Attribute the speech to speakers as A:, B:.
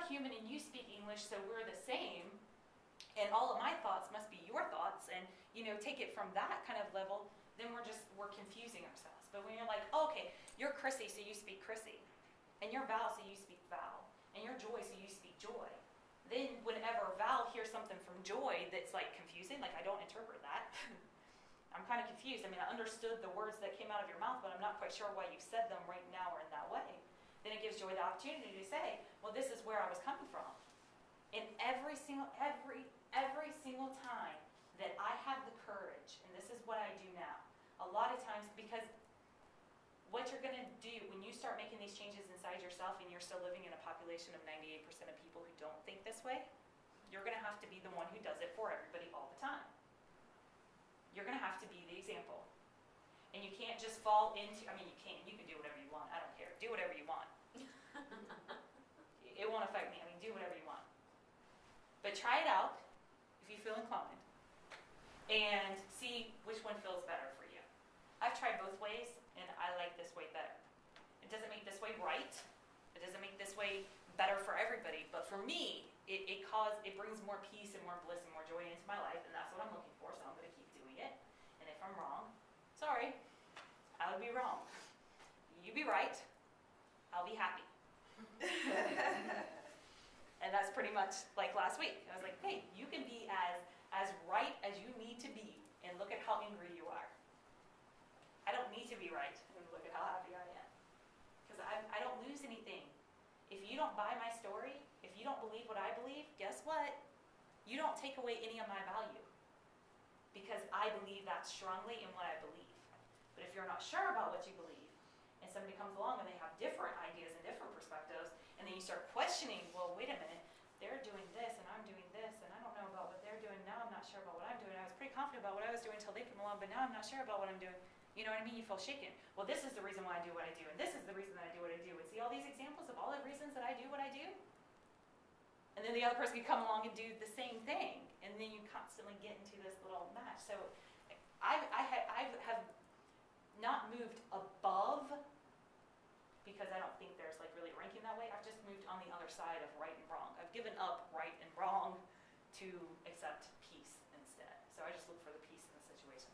A: human and you speak English, so we're the same, and all of my thoughts must be your thoughts, and take it from that kind of level, then we're confusing ourselves. But when you're like, oh, okay, you're Chrissy, so you speak Chrissy, and you're Val, so you speak Val, and you're Joy, so you speak Joy. Then whenever Val hears something from Joy that's like confusing, like I don't interpret that, I'm kind of confused. I mean, I understood the words that came out of your mouth, but I'm not quite sure why you said them right now or in that way. Then it gives Joy the opportunity to say, well, this is where I was coming from. And every single time that I have the courage, and this is what I do now, a lot of times, because what you're going to do when you start making these changes inside yourself and you're still living in a population of 98% of people who don't think this way, you're going to have to be the one who does it for everybody all the time. You're going to have to be the example. And you can't just fall into, I mean, you can do whatever you want. I don't care. Do whatever you want. It won't affect me. I mean, do whatever you want. But try it out if you feel inclined and see which one feels better for you. I've tried both ways, and I like this way better. It doesn't make this way right. It doesn't make this way better for everybody. But for me, it brings more peace and more bliss and more joy into my life, and that's what I'm looking for, so I'm going to keep doing it. And if I'm wrong, sorry, I would be wrong. You be right, I'll be happy. And that's pretty much like last week. I was like, hey, you can be as right as you need to be, and look at how angry you are. I don't need to be right, and look at how happy I am. Because I don't lose anything. If you don't buy my story, if you don't believe what I believe, guess what? You don't take away any of my value. Because I believe that strongly in what I believe. But if you're not sure about what you believe, and somebody comes along and they have different ideas and different perspectives, and then you start questioning, well, wait a minute, they're doing this, and I'm doing this, and I don't know about what they're doing, now I'm not sure about what I'm doing. I was pretty confident about what I was doing until they came along, but now I'm not sure about what I'm doing. You know what I mean? You feel shaken. Well, this is the reason why I do what I do, and this is the reason that I do what I do. And see all these examples of all the reasons that I do what I do? And then the other person can come along and do the same thing, and then you constantly get into this little match. So I have not moved above, because I don't think there's like really ranking that way. I've just moved on the other side of right and wrong. I've given up right and wrong to accept peace instead. So I just look for the peace in the situation.